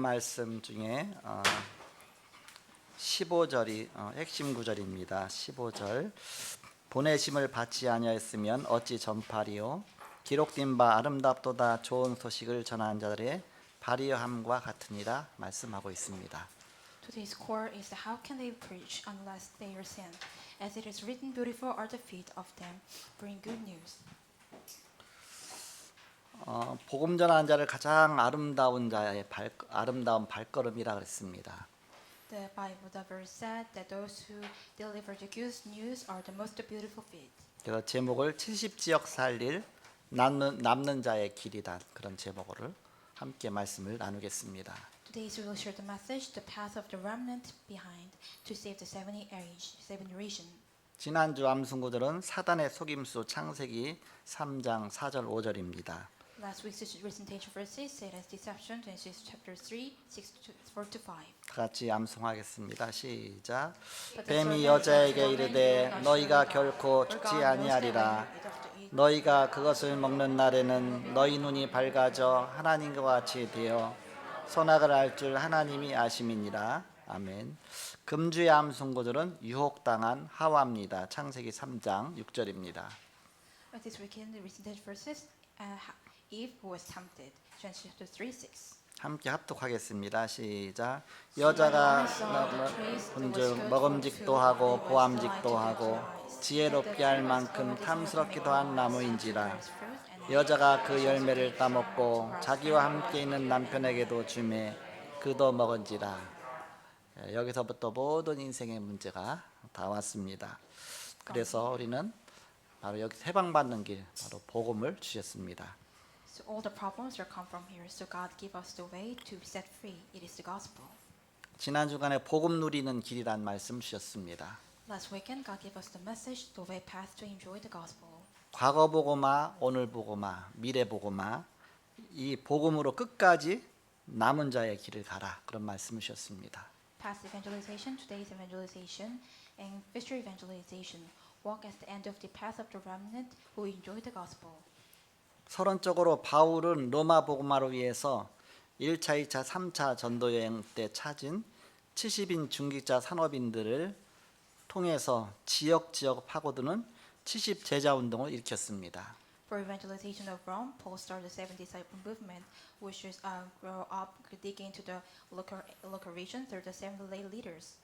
말씀 중에 15절이 핵심 구절입니다. 15절 보내심을 받지 아니하였으면 어찌 전파리요 기록된 바 아름답도다 좋은 소식을 전하는 자들의 발이여함과 같으니라 말씀하고 있습니다. Today's core is how can they preach unless they are sent? As it is written, beautiful are the feet of them bring good news. 복음 전하는 자를 가장 아름다운 자의 아름다운 발걸음이라 그랬습니다. The Bible, the verse said that those who deliver the good news are the most beautiful feet. 그래서 제목을 70지역 살릴 남는 자의 길이다 그런 제목으로 함께 말씀을 나누겠습니다. Today we will share the message, the path of the remnant behind to save the 70 generation. 지난주 암송구절은 사단의 속임수 창세기 3장 4절 5절입니다. Last week's presentation verses Satan's deception, Genesis chapter 3, 4 to 5. 다 같이 암송하겠습니다. 시작. 뱀이 여자에게 이르되 너희가 결코 죽지 아니하리라. 너희가 그것을 먹는 날에는 너희 눈이 밝아져 하나님과 같이 되어 선악을 알 줄 하나님이 아심이니라. 아멘. 금주의 암송구절은 유혹당한 하와입니다. 창세기 3장 6절입니다. This weekend the presentation verses Eve was tempted, Genesis chapter 3, 6. 함께 합독하겠습니다. 시작. 여자가 본즉 먹음직도 하고 보암직도 하고 지혜롭게 할 만큼 탐스럽기도 한 나무인지라. 여자가 그 열매를 따먹고 자기와 함께 있는 남편에게도 주매 그도 먹은지라. 여기서부터 모든 인생의 문제가 다 왔습니다. 그래서 우리는 바로 여기 해방받는 길, 바로 복음을 주셨습니다. So all the problems are come from here. So God gave us the way to be set free. It is the gospel. 지난 주간에 복음 누리는 길이란 말씀 주셨습니다. Last weekend God gave us the message, the way path to enjoy the gospel. 과거 복음화, 오늘 복음화, 미래 복음화, 이 복음으로 끝까지 남은 자의 길을 가라 그런 말씀을 주셨습니다. Past evangelization, today's evangelization, and future evangelization. Walk at the end of the path of the remnant who enjoy the gospel. 서론적으로 바울은 로마 복음화를 위해서 1차, 2차, 3차 전도 여행 때 찾은 70인 중직자 산업인들을 통해서 지역 파고드는 70 제자 운동을 일으켰습니다. For evangelization of Rome, Paul started the 70 disciple movement, which is grow up, dig into the local region through the 70 lay leaders.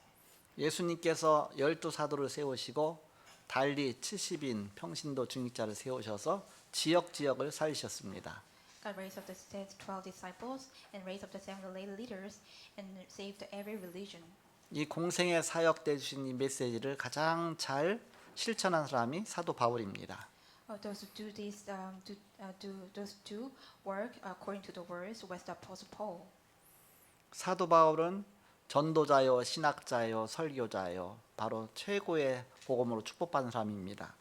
예수님께서 12사도를 세우시고 달리 70인 평신도 중직자를 세우셔서 지역을 살리셨습니다. God raised up the 12 disciples and raised up the 70 lay leaders and saved every religion. 이 공생의 사역돼 주신 이 메시지를 가장 잘 실천한 사람이 사도 바울입니다. Those who do this, those do work according to the words was the Apostle Paul. 사도 바울은 전도자요, 신학자요, 설교자요, 바로 최고의 복음으로 축복받은 사람입니다.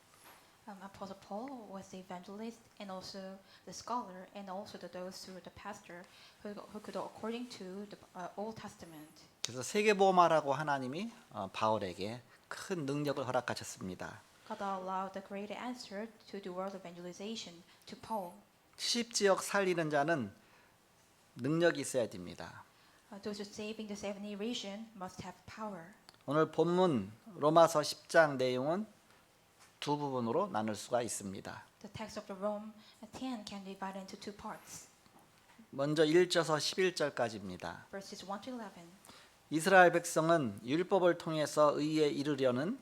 Apostle Paul was the evangelist and also the scholar and also those who were the pastor who could according to the Old Testament. 그래서 세계복음화라고 하나님이 바울에게 큰 능력을 허락하셨습니다. God allowed the great answer to the world evangelization to Paul. 70지역 살리는 자는 능력이 있어야 됩니다. Those who saving the 70 region must have power. 오늘 본문 로마서 10장 내용은 두 부분으로 나눌 수가 있습니다. The text of the Rome 10 can be divided into two parts. 먼저 1절에서 11절까지입니다. Verses 1 to 11. 이스라엘 백성은 율법을 통해서 의에 이르려는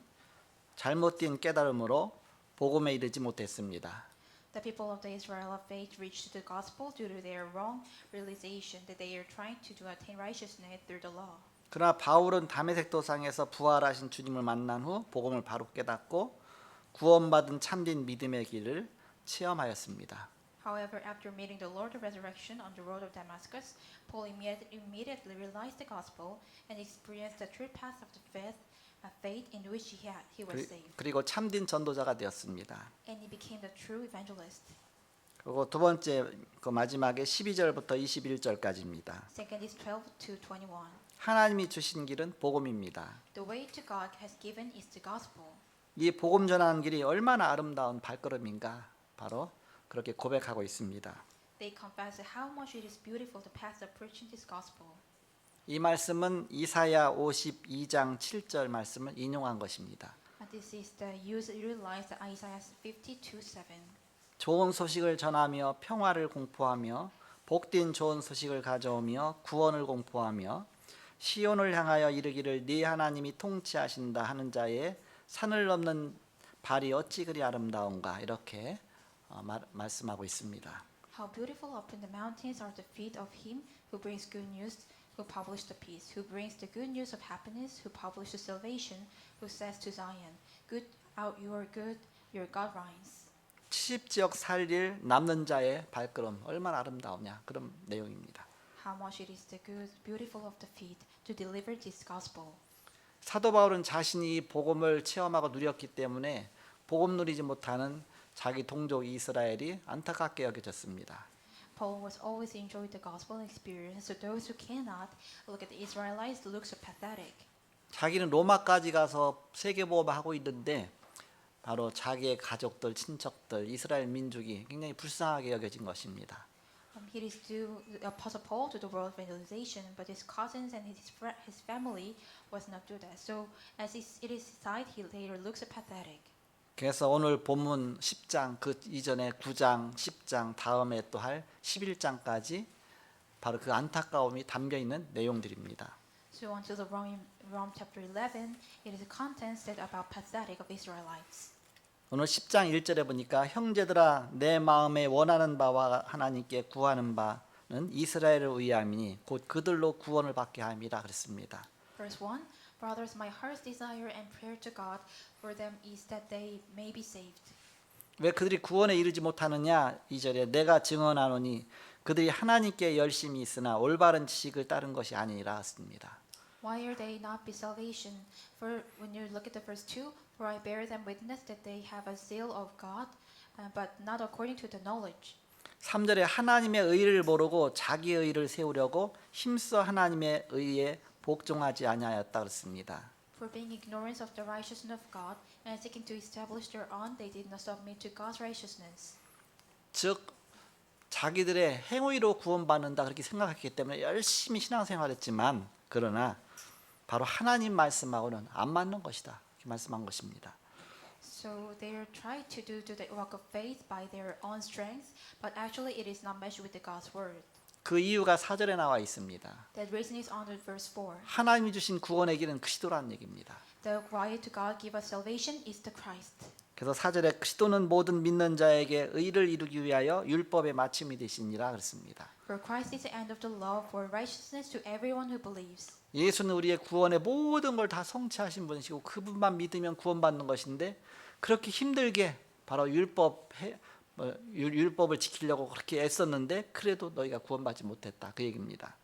잘못된 깨달음으로 복음에 이르지 못했습니다. The people of the Israel of faith reached the gospel due to their wrong realization that they are trying to attain righteousness through the law. 그러나 바울은 다메섹 도상에서 부활하신 주님을 만난 후 복음을 바로 깨닫고 구원받은 참된 믿음의 길을 체험하였습니다. However, after meeting the Lord of resurrection on the road of Damascus, Paul immediately realized the gospel and experienced the true path of the faith in which he was saved. 그리고 참된 전도자가 되었습니다. And he became the true evangelist. 그리고 두 번째 그 마지막에 12절부터 21절까지입니다. Second is 12 to 21. 하나님이 주신 길은 복음입니다. The way to God has given is the gospel. 이 복음 전하는 길이 얼마나 아름다운 발걸음인가 바로 그렇게 고백하고 있습니다. They confess how much it is beautiful the path of preaching this gospel. 이 말씀은 이사야 52장 7절 말씀을 인용한 것입니다. And this is the use utilized Isaiah 52:7. 좋은 소식을 전하며 평화를 공포하며 복된 좋은 소식을 가져오며 구원을 공포하며 시온을 향하여 이르기를 네 하나님이 통치하신다 하는 자의 산을 넘는 발이 어찌 그리 아름다운가 이렇게 말씀하고 있습니다. How beautiful upon the mountains are the feet of him who brings good news, who publishes the peace, who brings the good news of happiness, who publishes salvation, who says to Zion, good out your God reigns. 70지역 살릴 남는 자의 발걸음 얼마나 아름다우냐 그런 내용입니다. How much it is the good, beautiful of the feet to deliver this gospel. 사도 바울은 자신이 이 복음을 체험하고 누렸기 때문에 복음 누리지 못하는 자기 동족 이스라엘이 안타깝게 여겨졌습니다. Paul was always enjoyed the gospel experience, so those who cannot look at the Israelites look so pathetic. 자기는 로마까지 가서 세계보험을 하고 있는데 바로 자기의 가족들, 친척들, 이스라엘 민족이 굉장히 불쌍하게 여겨진 것입니다. He is to the Apostle Paul to the world evangelization, but his cousins and his family was not do that. So as it is side, he later looks pathetic. 그래서 오늘 본문 10장 그 이전에 9장, 10장 다음에 또 할 11장까지 바로 그 안타까움이 담겨 있는 내용들입니다. So until the Rome chapter 11, it is the contents that about pathetic of Israelites. 오늘 10장 1절에 보니까 형제들아 내 마음에 원하는 바와 하나님께 구하는 바는 이스라엘을 위함이니 곧 그들로 구원을 받게 함이라 그랬습니다. Verse 1, brothers, my heart's desire and prayer to God for them is that they may be saved. 왜 그들이 구원에 이르지 못하느냐? 2절에 내가 증언하노니 그들이 하나님께 열심히 있으나 올바른 지식을 따른 것이 아니라 했습니다. Why are they not be salvation? For when you look at the verse 2, for I bear them witness that they have a zeal of God, but not according to the knowledge. 3절에 하나님의 의를 모르고 자기의 의를 세우려고 힘써 하나님의 의에 복종하지 아니하였다 그랬습니다. For being ignorant of the righteousness of God and seeking to establish their own, they did not submit to God's righteousness. 즉 자기들의 행위로 구원받는다 그렇게 생각했기 때문에 열심히 신앙생활했지만 그러나 바로 하나님 말씀하고는 안 맞는 것이다 이렇게 말씀한 것입니다. So they are trying to do the work of faith by their own strength, but actually it is not matched with the God's word. 그 이유가 4절에 나와 있습니다. That reason is under verse 4. 하나님이 주신 구원의 길은 그리스도라는 얘기입니다. The way to God give us salvation is the Christ. 그래서 4절에 그리스도는 모든 믿는 자에게 의를 이루기 위하여 율법의 마침이 되시니라 그랬습니다. For Christ is the end of the law for righteousness to everyone who believes. 예수는 우리의 구원의 모든 걸 다 성취하신 분이시고 그분만 믿으면 구원받는 것인데 그렇게 힘들게 바로 율법을 지키려고 그렇게 애썼는데 그래도 너희가 구원받지 못했다 그 얘기입니다.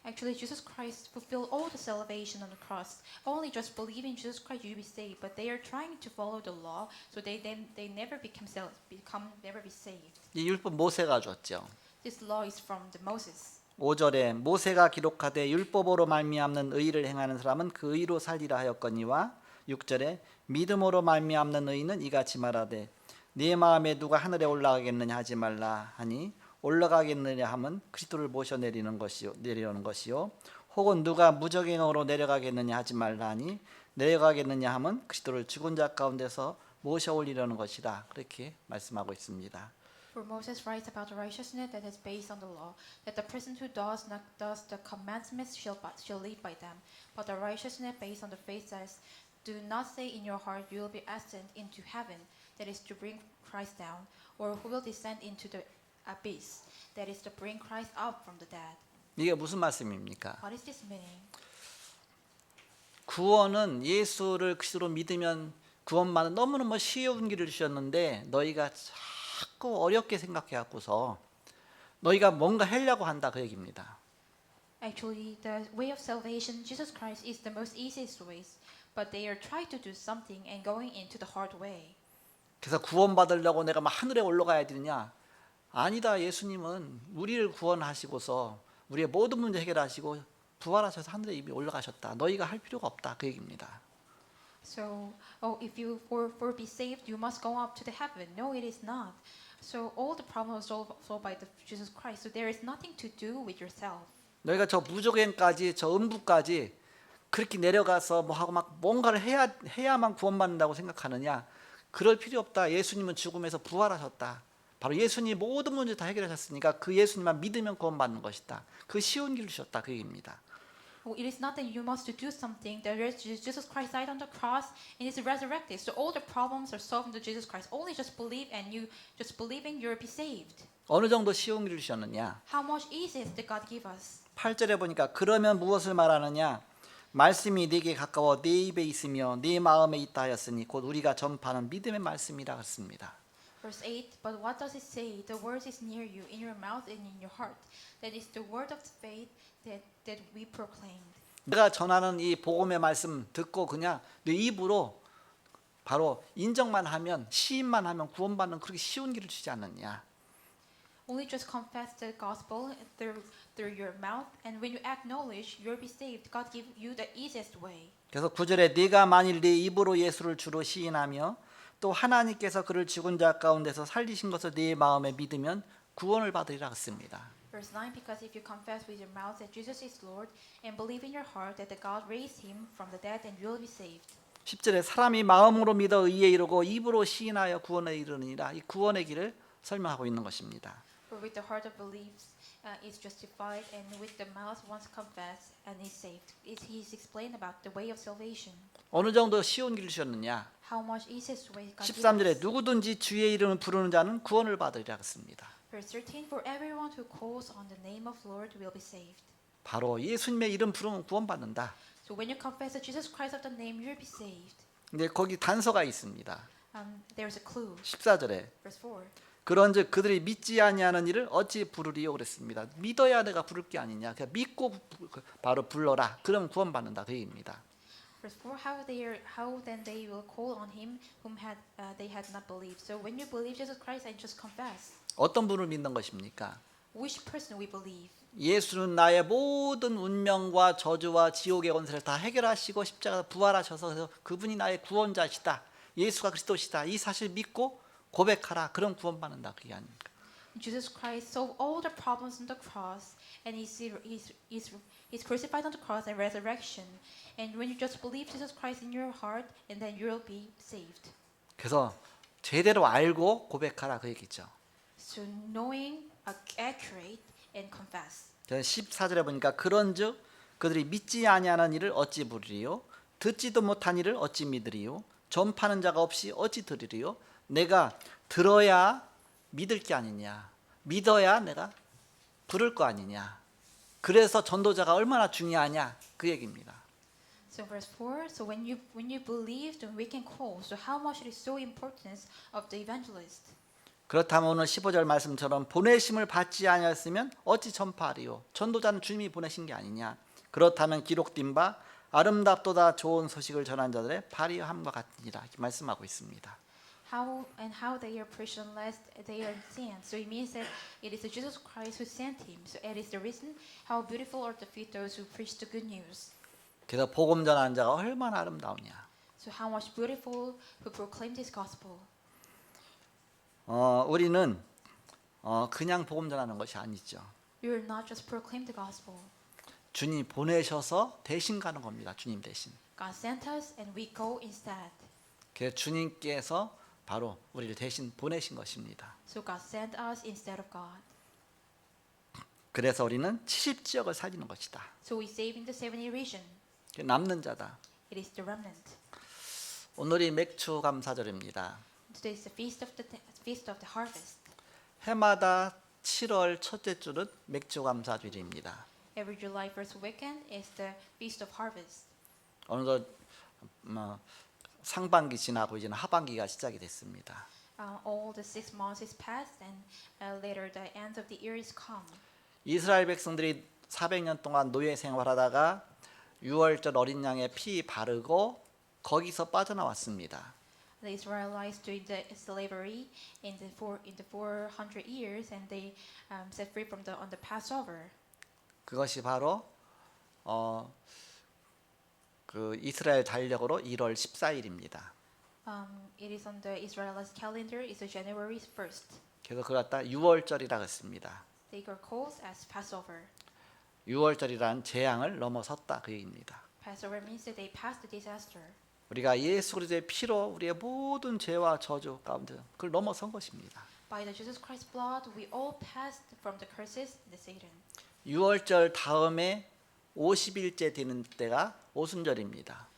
Actually, Jesus Christ fulfilled all the salvation on the cross. Only just believe in Jesus Christ, you will be saved. But they are trying to follow the law, so they never never be saved. 이 율법 모세가 줬죠. This law is from the Moses. 5절에 모세가 기록하되 율법으로 말미암는 의를 행하는 사람은 그 의로 살리라 하였거니와 6절에 믿음으로 말미암는 의는 이같이 말하되 네 마음에 누가 하늘에 올라가겠느냐 하지 말라 하니 올라가겠느냐 하면 그리스도를 모셔 내리는 것이요 혹은 누가 무적행으로 내려가겠느냐 하지 말라 하니 내려가겠느냐 하면 그리스도를 죽은 자 가운데서 모셔 올리려는 것이다 그렇게 말씀하고 있습니다. For Moses writes about the righteousness that is based on the law, that the person who does the commandments shall live by them. But the righteousness based on the faith says, do not say in your heart you will be ascended into heaven, that is to bring Christ down, or who will descend into the abyss, that is to bring Christ up from the dead. 이게 무슨 말씀입니까? What is this meaning? 구원은 예수를 그리스도로 믿으면 구원만은 너무너무 쉬운 길을 주셨는데 너희가 자꾸 어렵게 생각해 갖고서 너희가 뭔가 하려고 한다 그 얘기입니다. Actually, the way of salvation, Jesus Christ, is the most easiest ways, but they are trying to do something and going into the hard way. 그래서 구원받으려고 내가 막 하늘에 올라가야 되느냐? 아니다. 예수님은 우리를 구원하시고서 우리의 모든 문제 해결하시고 부활하셔서 하늘에 이미 올라가셨다. 너희가 할 필요가 없다. 그 얘기입니다. So, if you for be saved, you must go up to the heaven. No, it is not. So all the problems are solved by Jesus Christ. So there is nothing to do with yourself. 너희가 저 무조갱까지 저 음부까지 그렇게 내려가서 뭐 하고 막 뭔가를 해야만 구원받는다고 생각하느냐? 그럴 필요 없다. 예수님은 죽음에서 부활하셨다. 바로 예수님이 모든 문제 다 해결하셨으니까 그 예수님만 믿으면 구원받는 것이다. 그 쉬운 길을 주셨다. 그 얘기입니다. Well, it is not that you must do something. That Jesus Christ died on the cross and is resurrected. So all the problems are solved in Jesus Christ. Only just believe, and you just believing, you'll be saved. 어느 정도 쉬운 길을 주셨느냐? How much easier did God give us? 8절에 보니까 그러면 무엇을 말하느냐? 말씀이 네게 가까워 네 입에 있으며 네 마음에 있다 하였으니 곧 우리가 전파하는 믿음의 말씀이라 했습니다. Verse 8, but what does it say? The word is near you, in your mouth and in your heart. That is the word of faith that we proclaimed. 내가 전하는 이 복음의 말씀 듣고 그냥 내 입으로 바로 인정만 하면 시인만 하면 구원받는 그렇게 쉬운 길을 주지 않느냐. Only just confess the gospel through your mouth, and when you acknowledge, you'll be saved. God give you the easiest way. 그래서 9절에 네가 만일 네 입으로 예수를 주로 시인하며 또 하나님께서 그를 죽은 자 가운데서 살리신 것을 네 마음에 믿으면 구원을 받으리라 했습니다. Verse 9, because if you confess with your mouth that Jesus is Lord and believe in your heart that the God raised him from the dead, then you will be saved. 10절에 사람이 마음으로 믿어 의에 이르고 입으로 시인하여 구원에 이르느니라. 이 구원의 길을 설명하고 있는 것입니다. For with the heart of believes is justified, and with the mouth once confess and is saved. He is explained about the way of salvation. 어느 정도 쉬운 길을 주셨느냐? How much easiest way God gives 13절에 us. 누구든지 주의 이름을 부르는 자는 구원을 받으리라 했습니다. Verse 13, for everyone who calls on the name of Lord will be saved. 바로 예수님의 이름 부르면 구원받는다. So when you confess that Jesus Christ of the name, you'll be saved. 근데 거기 단서가 있습니다. There's a clue. 14절에 Verse 4. 그런즉 그들이 믿지 아니하는 이를 어찌 부르리요 그랬습니다. 믿어야 내가 부를 게 아니냐. 그냥 믿고 바로 불러라. 그럼 구원받는다. 그 얘기입니다. Verse 4, how then they will call on him whom they had not believed. So when you believe Jesus Christ and just confess, 어떤 분을 믿는 것입니까? which person we believe? 예수는 나의 모든 운명과 저주와 지옥의 권세를 다 해결하시고 십자가에서 부활하셔서 그래서 그분이 나의 구원자시다. 예수가 그리스도시다. 이 사실 믿고 고백하라. 그럼 구원받는다. 그게 아닙니까? Jesus Christ solved all the problems on the cross, and he's crucified on the cross and resurrection. And when you just believe Jesus Christ in your heart, and then you'll be saved. 그래서 제대로 알고 고백하라 그 얘기죠. So knowing, accurate, and confess. 14절에 보니까 그런즉 그들이 믿지 아니하는 일을 어찌 부르리요? 듣지도 못한 일을 어찌 믿으리요? 전파하는 자가 없이 어찌 들으리요? 내가 들어야 믿을 게 아니냐. 믿어야 내가 부를 거 아니냐. 그래서 전도자가 얼마나 중요하냐 그 얘기입니다. So verse 4, so when you believe, then we can call. So how much it is so important of the evangelist. 그렇다면 오늘 15절 말씀처럼 보내심을 받지 아니하였으면 어찌 전파하리요? 전도자는 주님이 보내신 게 아니냐. 그렇다면 기록된 바 아름답도다 좋은 소식을 전한 자들의 발휘함과 같으니라 이렇게 말씀하고 있습니다. How they are preached unless they are sent. So it means that it is Jesus Christ who sent him. So it is the reason how beautiful are the feet those who preach the good news. 그래서 복음 전하는 자가 얼마나 아름다우냐. So how much beautiful who proclaim this gospel. 우리는 그냥 복음 전하는 것이 아니죠. We will not just proclaim the gospel. 주님 보내셔서 대신 가는 겁니다. 주님 대신. God sent us and we go instead. 그래서 주님께서 바로 우리를 대신 보내신 것입니다. So God sent us instead of God. 그래서 우리는 70지역을 살리는 것이다. So we save in the 70 region. 남는 자다. It is the remnant. 오늘이 맥주 감사절입니다. Today is the feast of the harvest. 해마다 7월 첫째 주는 맥주 감사주일입니다. Every July first weekend is the feast of harvest. 오늘도 상반기 지나고 이제는 하반기가 시작이 됐습니다. All the 6 months is passed, and later the end of the year is come. 이스라엘 백성들이 400년 동안 노예 생활하다가 6월절 어린 양의 피 바르고 거기서 빠져나왔습니다. The Israelites during the slavery in the 400 years, and they set free from on the Passover. 그것이 바로 그 이스라엘 달력으로 1월 14일입니다. It is on the Israelite calendar. It's January 1st. 그래서 그걸 갖다 유월절이라고 했습니다. They were called as Passover. 유월절이란 재앙을 넘어섰다 그 얘기입니다. Passover means that they passed the disaster. 우리가 예수 그리스도의 피로 우리의 모든 죄와 저주 가운데 그걸 넘어선 것입니다. By the Jesus Christ's blood, we all passed from the curses and the Satan. 유월절 다음에 50일째 되는 때가 오순절입니다.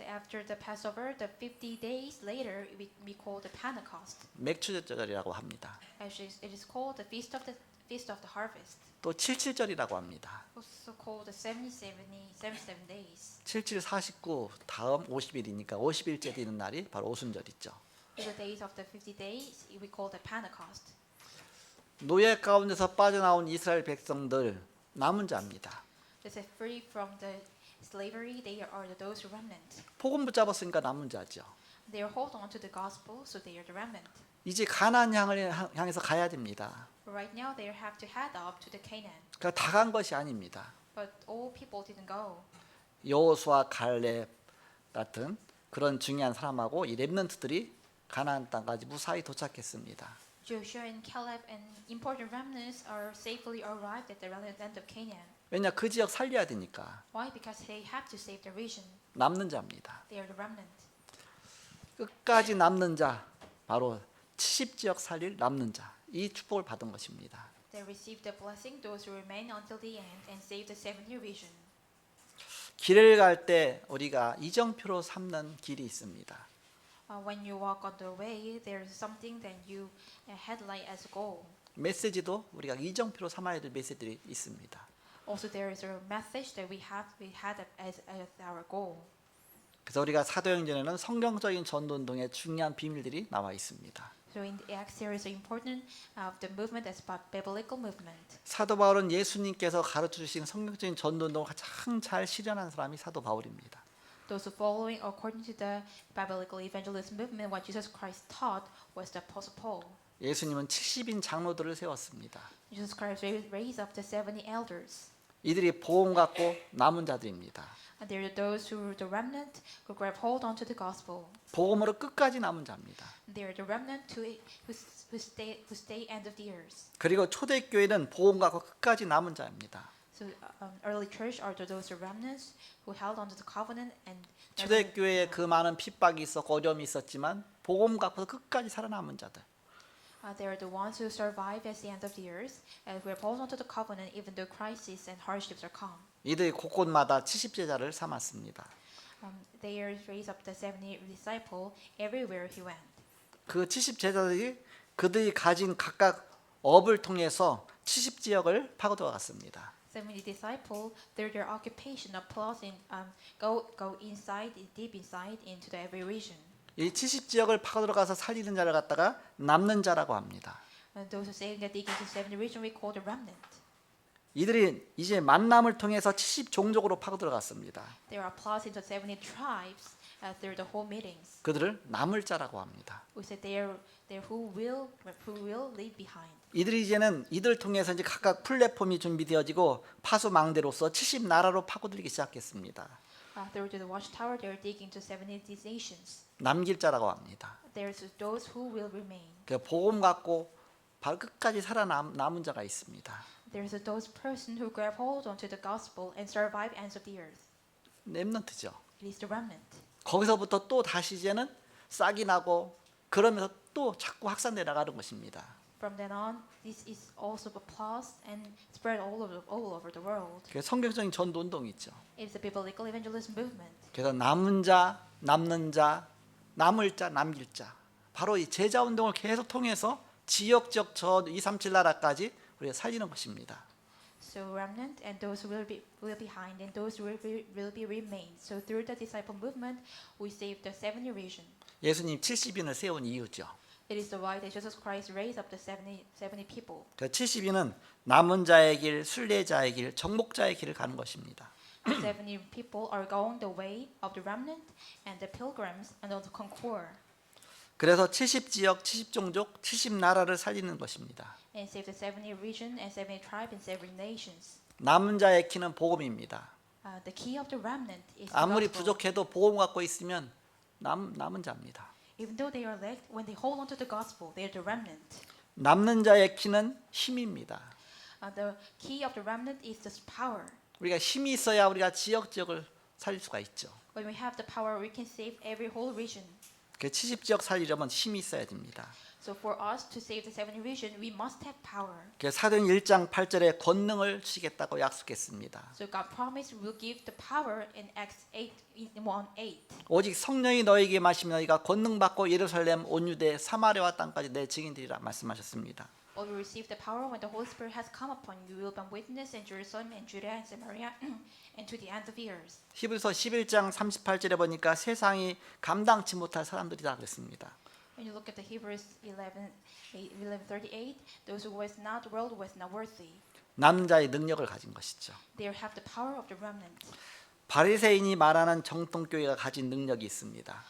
After the Passover, the 50 days later, we call the Pentecost. 맥추절이라고 합니다. Actually, it is called the Feast of the Harvest. 또 칠칠절이라고 합니다. Also called the 77 days. 77, 49 다음 50일이니까 50일째 되는 날이 바로 오순절이죠. The days of the 50 days, we call the Pentecost. 노예 가운데서 빠져나온 이스라엘 백성들 남은 자입니다. They set free from the slavery. They are those remnant. 복음 붙잡았으니까 남은 자죠. They are hold on to the gospel, so they are the remnant. 이제 가나안 향해서 가야 됩니다. Right now, they have to head up to the Canaan. 그러니까 다 간 것이 아닙니다. But all people didn't go. 여호수아 갈렙 같은 그런 중요한 사람하고 이 렘넌트들이 가나안 땅까지 무사히 도착했습니다. Joshua and Caleb and important remnants are safely arrived at the land of Canaan. 왜냐 그 지역 살려야 되니까. Why? Because they have to save the region. 남는 자입니다. They are the remnant. 끝까지 남는 자 바로 70지역 살릴 남는 자 이 축복을 받은 것입니다. They receive the blessing, those who remain until the end and save the 70 region. 길을 갈 때 우리가 이정표로 삼는 길이 있습니다. When you walk on the way, there is something that you headlight as a goal. 메시지도 우리가 이정표로 삼아야 될 메시지들이 있습니다. Also, there is a message that we had as our goal. 그래서 우리가 사도행전에는 성경적인 전도운동의 중요한 비밀들이 나와 있습니다. So in the Acts, there is an important the movement as biblical movement. 사도 바울은 예수님께서 가르쳐 주신 성경적인 전도운동을 가장 잘 실현한 사람이 사도 바울입니다. Those who following according to the biblical evangelism movement, what Jesus Christ taught was the Apostle Paul. 예수님은 70인 장로들을 세웠습니다. Jesus Christ raised up the 70 elders. 이들이 보험 갖고 남은 자들입니다. And there are those who are the remnant who grab hold onto the gospel. 복음으로 끝까지 남은 자입니다. They are the remnant who stay end of the years. 그리고 초대교회는 복음 갖고 끝까지 남은 자입니다. So early church are those remnants who held onto the covenant and. 초대교회에 그 많은 핍박이 있었고 어려움이 있었지만 복음 갖고 끝까지 살아남은 자들. They are the ones who survive at the end of the years and who hold onto the covenant even though crises and hardships are come. 이들이 곳곳마다 70제자를 삼았습니다. They are raised up the 70 disciple everywhere he went. 그 70제자들이 그들이 가진 각각 업을 통해서 70지역을 파고들어 갔습니다. 70 disciple, their occupation of plotting go inside, deep inside into the every region. 이 70지역을 파고들어 가서 살리는 자를 갖다가 남는 자라고 합니다. And those who say that they get to 70 region we call the remnant. 이들이 이제 만남을 통해서 70종족으로 파고들어 갔습니다. They are plotting to 70 tribes through the whole meetings. 그들을 남을 자라고 합니다. We said they are who will leave behind. 이들이 이제는 이들 통해서 이제 각각 플랫폼이 준비되어지고 파수망대로서 70나라로 파고들기 시작했습니다. Through the watchtower, they are digging to 70 nations. 남길 자라고 합니다. There's those who will remain. 그 복음 갖고 바로 끝까지 살아남은 자가 있습니다. There's those person who grab hold onto the gospel and survive ends of the earth. 렘넌트죠. It is the remnant. 거기서부터 또 다시 이제는 싹이 나고 그러면서 또 자꾸 확산돼 나가는 것입니다. From then on, this is also applause and spread all over the world. 그 성경적인 전도 운동이 있죠. It is a biblical evangelism movement. 그래서 남은 자, 남는 자, 남을 자, 남길 자. 바로 이 제자 운동을 계속 통해서 지역적 저 237 나라까지 우리가 살리는 것입니다. So remnant and those who will be behind and those who will be remain. So through the disciple movement, we save the 70 region. 예수님 70인을 세운 이유죠. It is the why that Jesus Christ raised up the 70 people. 그 70인은 남은 자의 길, 순례자의 길, 정복자의 길을 가는 것입니다. 70 people are going the way of the remnant and the pilgrims and of the conqueror. 그래서 70지역, 70종족, 70나라를 살리는 것입니다. And save the 70 region and 70 tribe and 70 nations. 남은 자의 키는 복음입니다. The key of the remnant is the 아무리 gospel. 부족해도 복음 갖고 있으면 남은 자입니다. Even though they are elect, when they hold on to the gospel, they are the remnant. 남는 자의 키는 힘입니다. The key of the remnant is this power. 우리가 힘이 있어야 우리가 지역을 살릴 수가 있죠. When we have the power, we can save every whole region. 그 70지역 살리려면 힘이 있어야 됩니다. So for us to save the 70 region, we must have power. 그 사도행 1장 8절에 권능을 주시겠다고 약속했습니다. So God promised we will give the power in Acts 8 in 1:8. 오직 성령이 너에게 마시면 너희가 권능 받고 예루살렘 온 유대 사마리아 땅까지 내 증인들이라 말씀하셨습니다. But we receive the power when the Holy Spirit has come upon you. You will be witness in Jerusalem and Judea and Samaria and to the end of the earth. 히브리서 11장 38절에 보니까 세상이 감당치 못할 사람들이다 그랬습니다. When you look at the Hebrews 11:38, those who was not world was not worthy. 남자의 능력을 가진 것이죠. They have the power of the remnant. 바리새인이 말하는 정통교회가 가진 능력이 있습니다.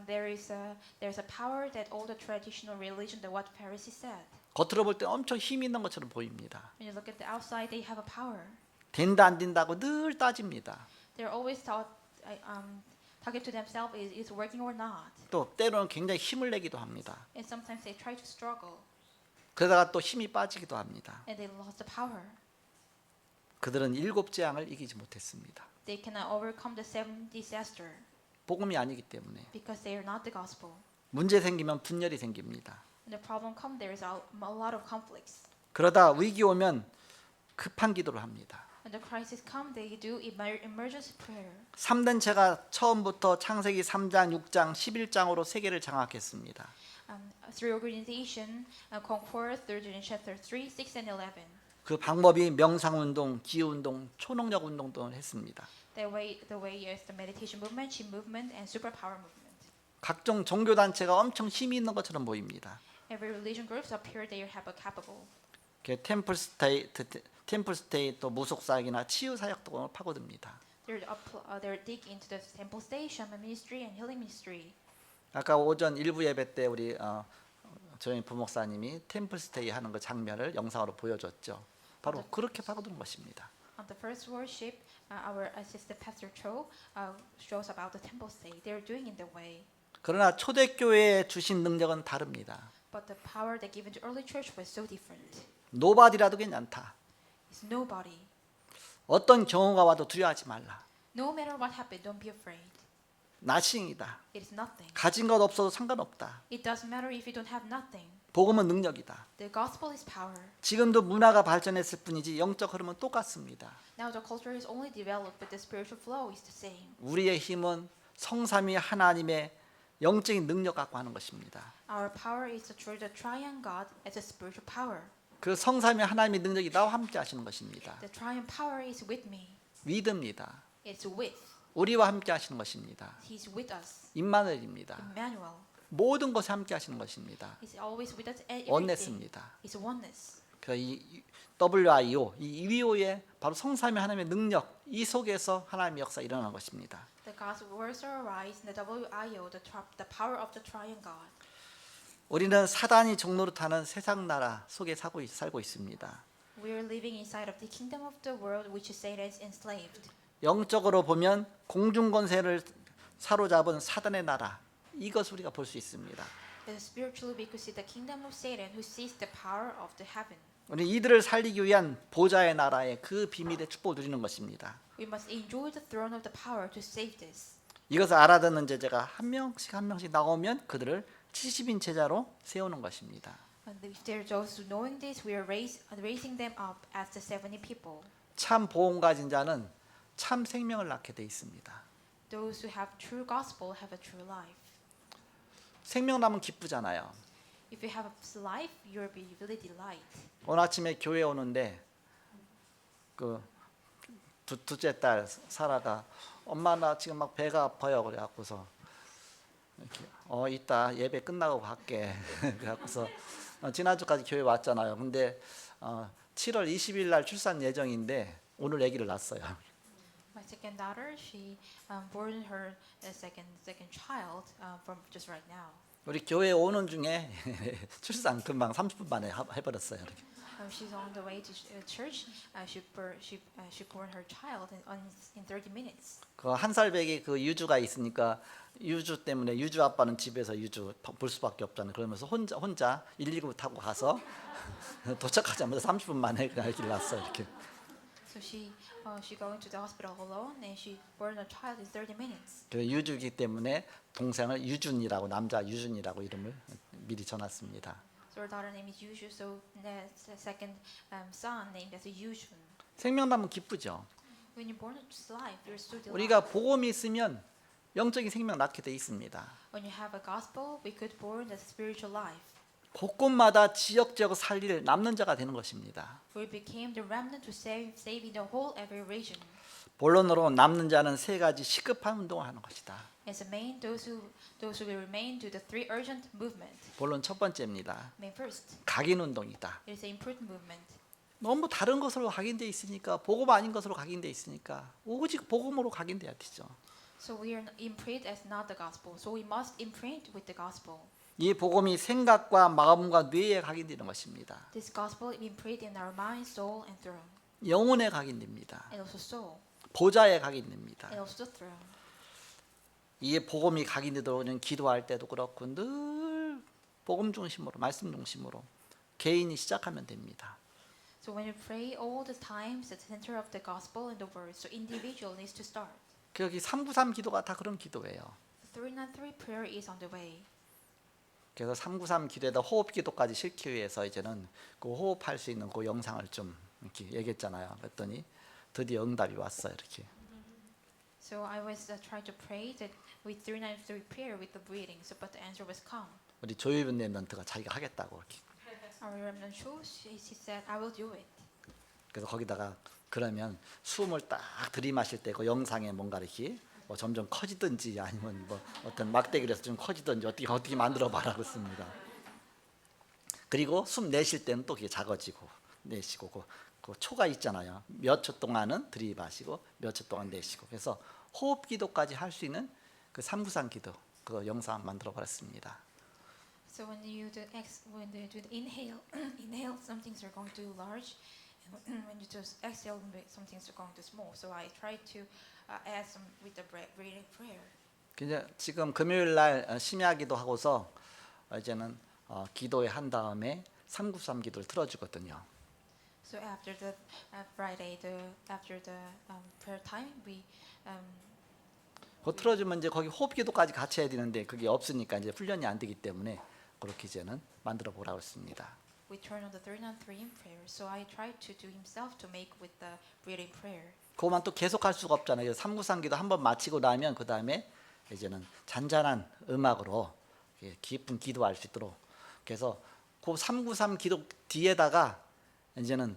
There's a power that all the traditional religion, that what Pharisees said. 겉으로 볼 때 엄청 힘 있는 것처럼 보입니다. When you look at the outside, they have a power. 된다 안 된다고 늘 따집니다. They're always talking to themselves is working or not. 또 때로는 굉장히 힘을 내기도 합니다. And sometimes they try to struggle 그러다가 또 힘이 빠지기도 합니다. and they lost the power. 그들은 7 재앙을 이기지 못했습니다. They cannot overcome the 7 disaster 복음이 아니기 때문에. because they are not the gospel. 문제 생기면 분열이 생깁니다. When the problem comes, there is a lot of conflicts. 그러다 위기 오면 급한 기도를 합니다. When the crisis comes, they do emergency prayer. 3단체가 처음부터 창세기 3장, 6장, 11장으로 세계를 장악했습니다. Three organization conquered third in chapter 3, 6, and 11. 그 방법이 명상운동, 기후운동, 초능력운동 등을 했습니다. The way is the meditation movement, Shin movement, and superpower movement. 각종 종교단체가 엄청 힘이 있는 것처럼 보입니다. Every religion groups appear they have a capable. 템플스테이 또 무속사역이나 치유사역 등을 파고듭니다. They're dig into the temple state, shaman ministry, and healing ministry. 아까 오전 일부 예배 때 우리 저희 부목사님이 템플스테이 하는 그 장면을 영상으로 보여줬죠. 바로 그렇게 파고드는 것입니다. On the first worship, our assistant pastor Cho shows about the temple state. They're doing in the way. 그러나 초대교회에 주신 능력은 다릅니다. But the power that given to early church was so different. 노바디라도 괜찮다. It's nobody. 어떤 경우가 와도 두려워하지 말라. No matter what happened, don't be afraid. 나싱이다. It is nothing. 가진 것 없어도 상관없다. It doesn't matter if you don't have nothing. 복음은 능력이다. The gospel is power. 지금도 문화가 발전했을 뿐이지 영적 흐름은 똑같습니다. Now the culture is only developed, but the spiritual flow is the same. 우리의 힘은 성삼위 하나님의 영적인 능력 갖고 하는 것입니다. Our power is through the triune God as a spiritual power. 그 성삼위 하나님의 능력이 나와 함께 하시는 것입니다. The triune power is with me. 위드입니다. It's with. 우리와 함께 하시는 것입니다. He's with us. 임마누엘입니다. Emmanuel. 모든 것에 함께 하시는 것입니다. He's always with us. Everything. 원냈습니다. It's oneness. 그래서 이 WIO, 이 WIO의 바로 성삼위 하나님의 능력, 이 속에서 하나님의 역사 일어나는 것입니다. The God's words arise in the WIO, the power of the triune God. 우리는 사단이 종로로 타는 세상 나라 속에 살고 있습니다. We are living inside of the kingdom of the world, which Satan is enslaved. 영적으로 보면 공중 권세를 사로잡은 사단의 나라, 이것을 우리가 볼 수 있습니다. Spiritually, we could see the kingdom of Satan, who sees the power of the heaven. 우리 이들을 살리기 위한 보좌의 나라의 그 비밀의 축복을 누리는 것입니다. We must enjoy the throne of the power to save this. 이것을 알아듣는 제자가 한 명씩 나오면 그들을 70인 제자로 세우는 것입니다. And if there are those who knowing this, we are raising them up as the 70 people. 참 보험 가진 자는 참 생명을 낳게 돼 있습니다. Those who have true gospel have a true life. 생명 나면 기쁘잖아요. If you have a life, you will be really delight. 오늘 아침에 교회 오는데 그 둘째 딸 사라가 엄마 나 지금 막 배가 아파요 그래갖고서 이렇게 이따 예배 끝나고 갈게 그래갖고서 지난주까지 교회 왔잖아요. 근데 7월 20일 날 출산 예정인데 오늘 아기를 낳았어요. My second daughter, she born her second child from just right now. 우리 교회 오는 중에 출산 금방 30분 만에 해버렸어요. 이렇게. She's on the way to church. She born her child in 30 minutes. 그 한 살 배기 그 유주가 있으니까 유주 때문에 유주 아빠는 집에서 유주 볼 수밖에 없잖아요. 그러면서 혼자 119 타고 가서 도착하자마자 30분 만에 그냥 아기를 낳았어 이렇게. So she going to the hospital alone, and she born a child in 30 minutes. 그 유주기 때문에 동생을 유준이라고 남자 유준이라고 이름을 미리 전했습니다. So her daughter name is Yushu. So the second son named as Yushun. 생명나면 기쁘죠. When you're born to life, you're still alive. 우리가 복음이 있으면 영적인 생명 낳게 돼 있습니다. When you have a gospel, we could born the spiritual life. 곳곳마다 지역적으로 살릴 남는 자가 되는 것입니다. We became the remnant to save in the whole every region. 본론으로 남는 자는 세 가지 시급한 운동을 하는 것이다. As a main, those who will remain to the three urgent movement. 본론 첫 번째입니다. Main first, 각인 운동이다. it is an important movement. 너무 다른 것으로 각인돼 있으니까 복음 아닌 것으로 각인돼 있으니까 오직 복음으로 각인돼야 되죠. So we are imprinted as not the gospel. So we must imprint with the gospel. 이 복음이 생각과 마음과 뇌에 각인되는 것입니다. This gospel imprinted in our mind, soul, and throne, 영혼에 각인됩니다. and also soul, 보좌에 각인됩니다. and also the throne. 이 복음이 각인되도록 기도할 때도 그렇고 늘 복음 중심으로 말씀 중심으로 개인이 시작하면 됩니다. So when you pray all the times at the center of the gospel and the word, so individual needs to start. 여기 393 기도가 다 그런 기도예요. The 393 prayer is on the way. 그래서 393 기도에다 호흡 기도까지 실기 위해서 이제는 그 호흡할 수 있는 그 영상을 좀 이렇게 얘기했잖아요. 그랬더니 드디어 응답이 왔어요. 이렇게. So I was trying to pray that with 393 prayer with the breathing. So but the answer was come. 우리 조이분 랩런트가 자기가 하겠다고 이렇게. Our remnant shows, he said, I will do it. 그래서 거기다가 그러면 숨을 딱 들이마실 때 그 영상에 뭔가 이렇게 뭐 점점 커지든지 아니면 뭐 어떤 막대기에서 좀 커지든지 어떻게 만들어 봐라고 씁니다. 그리고 숨 내쉴 때는 또 그게 작아지고 내쉬고 그 초가 있잖아요. 몇 초 동안은 들이마시고 몇 초 동안 내쉬고 그래서 호흡 기도까지 할 수 있는 그 393 기도 그 영상 만들어 버렸습니다. So when you do inhale, inhale, some things are going to large, and when you just exhale, some things are going to small. So I try to add some with the breathing prayer. 이제 지금 금요일 날 심야기도 하고서 이제는 기도회 한 다음에 393 기도를 틀어주거든요. So after the Friday, after the prayer time, we 그거 틀어주면 이제 거기 호흡 기도까지 같이 해야 되는데 그게 없으니까 이제 훈련이 안 되기 때문에 그렇게 이제는 만들어 보라고 했습니다. we turn on the 393 in prayer. So I try to do himself to make with the breathing prayer. 그거만 또 계속 할 수가 없잖아요. 393 기도 한번 마치고 나면 그 다음에 이제는 잔잔한 음악으로 깊은 기도할 수 있도록 그래서 그 393 기도 뒤에다가 이제는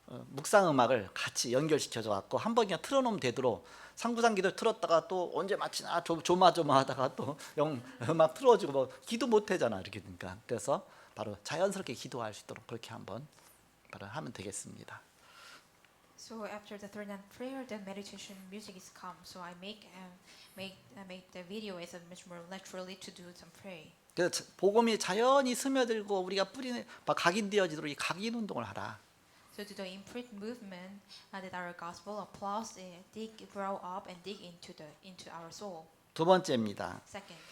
묵상 음악을 같이 연결시켜줘 갖고 한 번 그냥 틀어놓으면 되도록 393 기도 틀었다가 또 언제 마치나 조마조마하다가 또 음악 틀어주고 뭐 기도 못 하잖아 이렇게 되니까 그래서 바로 자연스럽게 기도할 수 있도록 그렇게 한번 바로 하면 되겠습니다. So after the third night prayer, the meditation music is come. So I make the video as a much more naturally to do some pray. 그래서 복음이 자연히 스며들고 우리가 뿌리는 각인되어지도록 이 각인 운동을 하라. So to the imprint movement that our gospel applause, grow up and dig into our soul. 두 번째입니다. Second,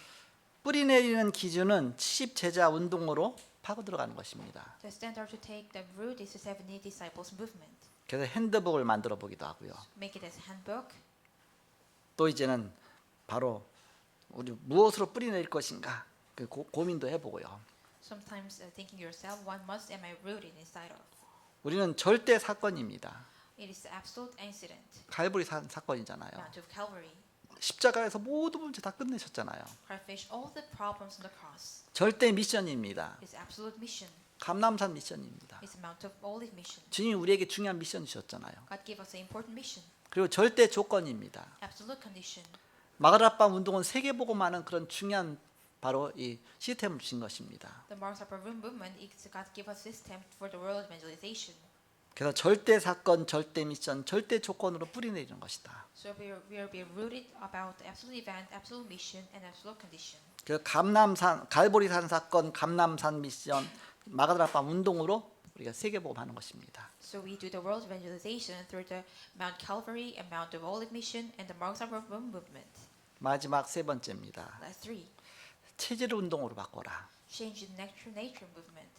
뿌리 내리는 기준은 70 제자 운동으로 파고 들어가는 것입니다. the standard to take the root is the 70 disciples movement. 그래서 핸드북을 만들어 보기도 하고요. Make it as handbook. 또 이제는 바로 우리 무엇으로 뿌리 내릴 것인가 그 고민도 해보고요. Sometimes thinking yourself, what must am I rooted inside of? 우리는 절대 사건입니다. It is absolute incident. 갈보리 사건이잖아요. Mount of Calvary. 십자가에서 모든 문제 다 끝내셨잖아요. Christ finished all the problems on the cross. 절대 미션입니다. It's absolute mission. 감람산 미션입니다. It's a Mount of Olive mission. 주님이 우리에게 중요한 미션 주셨잖아요. God gave us an important mission. 그리고 절대 조건입니다. Absolute condition. 마가다락방 운동은 세계보고만은 그런 중요한 바로 이 시스템을 주신 것입니다. The Mark's Upper Room movement is God give us system for the world evangelization. 그래서 절대 사건, 절대 미션, 절대 조건으로 뿌리내리는 것이다. So we are being rooted about the absolute event, absolute mission, and absolute condition. 그래서 감남산, 갈보리산 사건, 감남산 미션, 마가다락방 운동으로 우리가 세계복음하는 것입니다. So we do the world evangelization through the Mount Calvary and Mount of Olive Mission and the Marks of Rome movement. 마지막 세 번째입니다. Last three. 체질 운동으로 바꿔라. Change the nature movement.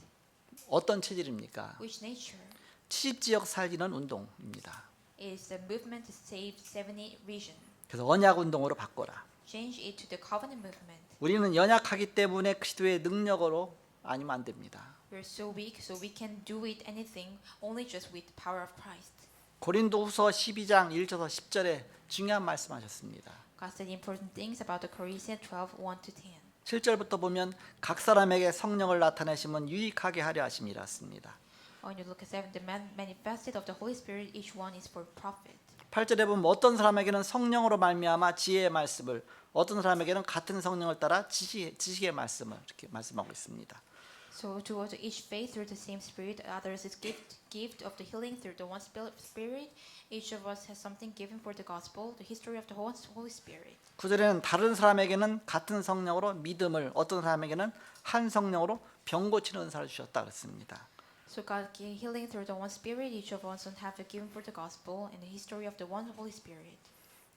어떤 체질입니까? Which nature? 70지역 살리는 운동입니다. Is the movement to save 70 region. 그래서 언약 운동으로 바꿔라. Change it to the covenant movement. 우리는 연약하기 때문에 그리스도의 능력으로 아니면 안 됩니다. We're so weak, so we can do it anything only just with the power of Christ. 고린도후서 12장 1절에서 10절에 중요한 말씀하셨습니다. God said important things about the Corinthians 12, 1-10. 7절부터 보면 각 사람에게 성령을 나타내심은 유익하게 하려 하심이라 씁니다. When you look at 7, the manifested of the Holy Spirit, each one is for profit. 8절에 보면 어떤 사람에게는 성령으로 말미암아 지혜의 말씀을, 어떤 사람에게는 같은 성령을 따라 지식의 말씀을 이렇게 말씀하고 있습니다. So towards each faith through the same Spirit, others is gift of the healing through the one Spirit. Each of us has something given for the gospel, the history of the Holy Spirit. 9절에는 다른 사람에게는 같은 성령으로 믿음을, 어떤 사람에게는 한 성령으로 병 고치는 은사를 주셨다 그랬습니다. So God gave healing through the one Spirit. Each of us have a given for the gospel and the history of the one Holy Spirit.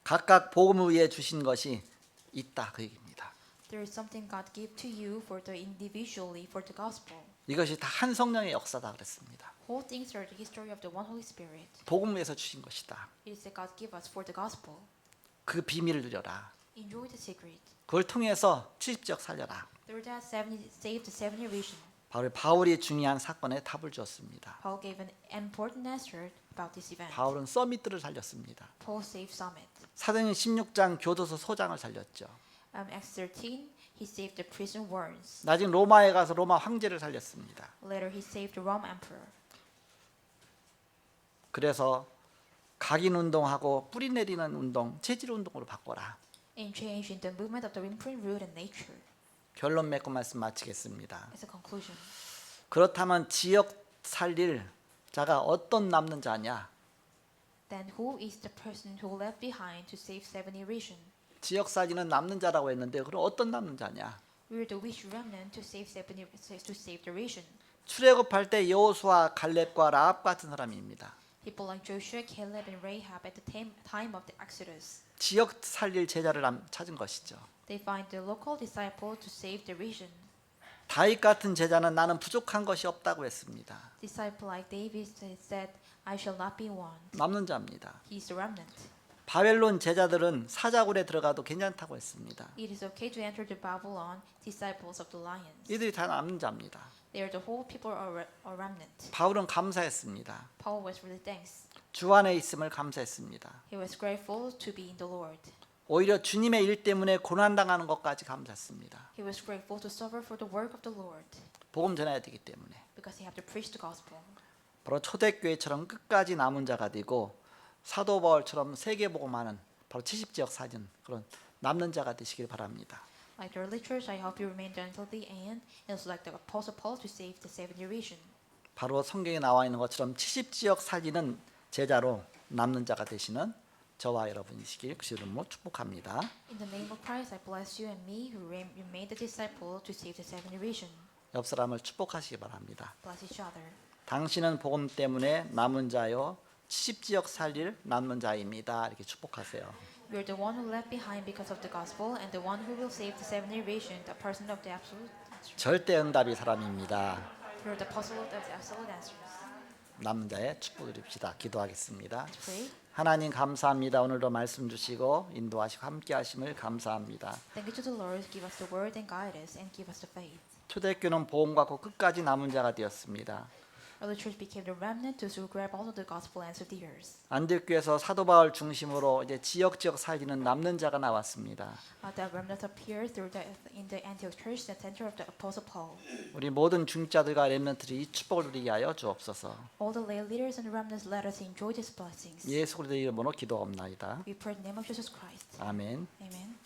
각각 복음을 위해 주신 것이 있다 그 얘기입니다. There is something God gave to you for the individually for the gospel. 이것이 다 한 성령의 역사다 그랬습니다. Whole things are the history of the one Holy Spirit. 복음을 위해서 주신 것이다. It is that God give us for the gospel. 그 비밀을 누려라. Enjoy the secret. 그걸 통해서 70지역 살려라. Through that 70, save the 70 region. 바울이 중요한 사건에 답을 주었습니다. Paul gave an important answer about this event. 바울은 서밋들을 살렸습니다. Paul saved Summit. 사도행전 16장 교도소 소장을 살렸죠. Acts 13, he saved the prison wards. 나중에 로마에 가서 로마 황제를 살렸습니다. Later, he saved the Rome emperor. 그래서 각인 운동하고 뿌리 내리는 운동, 체질 운동으로 바꿔라. In changing the movement of the imprint, root, and nature. 결론 맺고 말씀 마치겠습니다. As a conclusion, 그렇다면 지역 살릴 자가 어떤 남는 자냐? then who is the person who left behind to save 70 region? 지역 살리는 남는 자라고 했는데 그럼 어떤 남는 자냐? We are the which remnant to save 70 to save the region. 출애굽할 때 여호수아, 갈렙과 라합 같은 사람입니다. People like Joshua, Caleb, and Rahab at the time of the Exodus. 지역 살릴 제자를 찾은 것이죠. They find the local disciple to save the region. 다윗 같은 제자는 나는 부족한 것이 없다고 했습니다. Disciple like David said, I shall not be one. 남는 자입니다. He is the remnant. 바벨론 제자들은 사자굴에 들어가도 괜찮다고 했습니다. It is okay to enter the Babylon, disciples of the lions. 이들이 다 남는 자입니다. They are the whole people are remnant. 바울은 감사했습니다. Paul was really thanks. 주 안에 있음을 감사했습니다. He was grateful to be in the Lord. 오히려 주님의 일 때문에 고난당하는 것까지 감사했습니다. He was grateful to suffer for the work of the Lord 복음 전해야 되기 때문에. because he had to preach the gospel. 바로 초대교회처럼 끝까지 남은 자가 되고 사도 바울처럼 세계복음하는 바로 70지역 사진 그런 남는 자가 되시길 바랍니다. Like the early church, I hope you remain there until the end. And also like the Apostle Paul to save the 70 region. 바로 성경에 나와 있는 것처럼 70지역 살리는 제자로 남는 자가 되시는 저와 여러분이시길 그 이름으로 축복합니다. In the name of Christ, I bless you and me who remain the disciple to save the 70 region. 옆 사람을 축복하시기 바랍니다. Bless each other. 당신은 복음 때문에 남은 자요 70지역 살릴 남는 자입니다. 이렇게 축복하세요. You are the one who left behind because of the gospel and the one who will save the 70 region, the person of the absolute answer. 절대 응답이 사람입니다. You are the apostle of the absolute answers. 남는 자의 축복 드립시다. 기도하겠습니다. Let's pray. 하나님 감사합니다. 오늘도 말씀 주시고 인도하시고 함께 하심을 감사합니다. Thank you to the Lord. Give us the word and guide us and give us the faith. 초대교회는 복음 갖고 끝까지 남은 자가 되었습니다. Early church became the remnant to grab all of the gospel and answer the ears. 안디옥교회에서 사도 바울 중심으로 이제 지역 살리는 남는 자가 나왔습니다. The remnant appeared in the Antioch church, the center of the Apostle Paul. 우리 모든 중직자들과 렘넌트들이 이 축복을 누리게 하여 주옵소서. All the lay leaders and remnants let us enjoy these blessings. 예수 그리스도의 이름으로 기도옵나이다. We pray in the name of Jesus Christ. 아멘. Amen.